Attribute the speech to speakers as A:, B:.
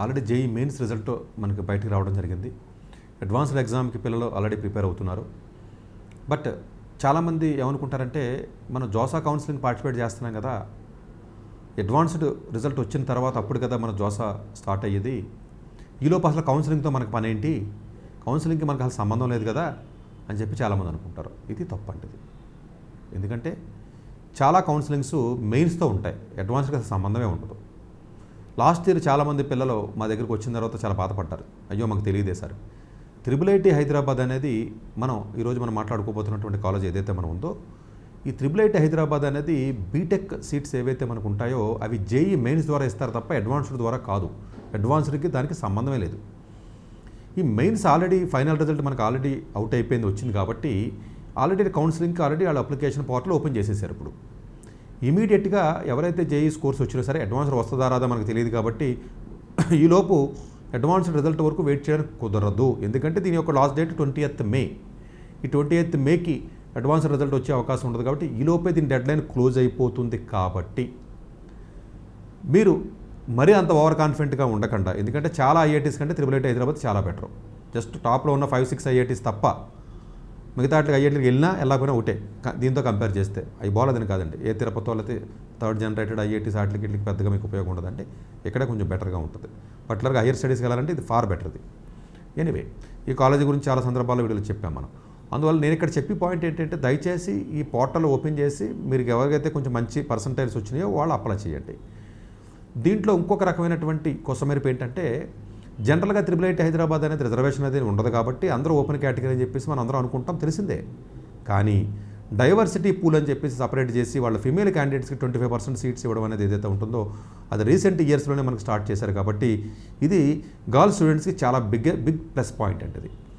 A: Already JEE mains result మనకి బయటికి రావడం జరిగింది. అడ్వాన్స్డ్ ఎగ్జామ్కి పిల్లలు ఆల్రెడీ ప్రిపేర్ అవుతున్నారు. బట్ చాలామంది ఏమనుకుంటారంటే మనం జోసా కౌన్సిలింగ్ పార్టిసిపేట్ చేస్తున్నాం కదా, అడ్వాన్స్డ్ రిజల్ట్ వచ్చిన తర్వాత అప్పుడు కదా మన జోసా స్టార్ట్ అయ్యేది, ఈలోపు అసలు కౌన్సిలింగ్తో మనకు పని ఏంటి, కౌన్సిలింగ్కి మనకు అసలు సంబంధం లేదు కదా అని చెప్పి చాలామంది అనుకుంటారు. ఇది తప్పంటిది. ఎందుకంటే చాలా కౌన్సిలింగ్స్ మెయిన్స్తో ఉంటాయి, అడ్వాన్స్డ్కి అసలు సంబంధమే ఉండదు. లాస్ట్ ఇయర్ చాలామంది పిల్లలు మా దగ్గరికి వచ్చిన తర్వాత చాలా బాధపడ్డారు. అయ్యో మాకు తెలియదే సార్, IIIT హైదరాబాద్ అనేది ఈరోజు మనం మాట్లాడుకోబోతున్నటువంటి కాలేజ్ ఏదైతే మనం ఉందో, ఈ IIIT హైదరాబాద్ అనేది బీటెక్ సీట్స్ ఏవైతే మనకు ఉంటాయో అవి జేఈ మెయిన్స్ ద్వారా ఇస్తారు తప్ప అడ్వాన్స్డ్ ద్వారా కాదు. అడ్వాన్స్డ్కి దానికి సంబంధమే లేదు. ఈ మెయిన్స్ ఆల్రెడీ ఫైనల్ రిజల్ట్ మనకు ఆల్రెడీ అవుట్ అయిపోయింది, వచ్చింది కాబట్టి ఆల్రెడీ కౌన్సిలింగ్కి ఆల్రెడీ వాళ్ళ అప్లికేషన్ పోర్టల్ ఓపెన్ చేసేసారు. ఇప్పుడు ఇమీడియట్గా ఎవరైతే జేఈ స్కోర్స్ వచ్చినా సరే అడ్వాన్స్డ్ వస్తుందా రాదా మనకు తెలియదు కాబట్టి ఈలోపు అడ్వాన్స్డ్ రిజల్ట్ వరకు వెయిట్ చేయడానికి కుదరదు. ఎందుకంటే దీని యొక్క లాస్ట్ డేట్ 20th మే. ఈ 20th మేకి అడ్వాన్స్డ్ రిజల్ట్ వచ్చే అవకాశం ఉండదు కాబట్టి ఈలోపే దీని డెడ్ లైన్ క్లోజ్ అయిపోతుంది. కాబట్టి మీరు మరీ అంత ఓవర్ కాన్ఫిడెంట్గా ఉండకుండా, ఎందుకంటే చాలా ఐఐటీస్ కంటే IIIT హైదరాబాద్ చాలా బెటర్. జస్ట్ టాప్లో ఉన్న 5-6 ఐఐటీస్ తప్ప మిగతా ఐఐటీకి వెళ్ళకపోయినా ఒకటే దీంతో కంపేర్ చేస్తే. అవి బాగాలేదని కాదండి, ఏ తిరుపతి వాళ్ళకి థర్డ్ జనరేటెడ్ ఐఐటీస్ వాటికి వీటికి పెద్దగా మీకు ఉపయోగం ఉండదంటే ఇక్కడే కొంచెం బెటర్గా ఉంటుంది. పర్టికులర్గా హైయర్ స్టడీస్కి వెళ్ళాలంటే ఇది ఫార్ బెటర్ది. ఎనీవే, ఈ కాలేజీ గురించి చాలా సందర్భాల్లో వీడియోలు చెప్పాం మనం. అందువల్ల నేను ఇక్కడ చెప్పి పాయింట్ ఏంటంటే దయచేసి ఈ పోర్టల్ ఓపెన్ చేసి మీరు ఎవరికైతే కొంచెం మంచి పర్సంటేజ్ వచ్చినాయో వాళ్ళు అప్లై చేయండి. దీంట్లో ఇంకొక రకమైనటువంటి కొసమెరుపు ఏంటంటే జనరల్గా IIIT హైదరాబాద్ అనేది రిజర్వేషన్ అనేది ఉండదు కాబట్టి అందరూ ఓపెన్ కేటగిరీ అని చెప్పేసి మనం అందరం అనుకుంటాం, తెలిసిందే. కానీ డైవర్సిటీ పూల్ అని చెప్పేసి సపరేట్ చేసి వాళ్ళ ఫీమేల్ క్యాండిడేట్స్కి 25% సీట్స్ ఇవ్వడం అనేది ఏదైతే ఉంటుందో అది రీసెంట్ ఇయర్స్లోనే మనకు స్టార్ట్ చేశారు. కాబట్టి ఇది గర్ల్స్ స్టూడెంట్స్కి చాలా బిగ్ ప్లస్ పాయింట్ అంటే ఇది.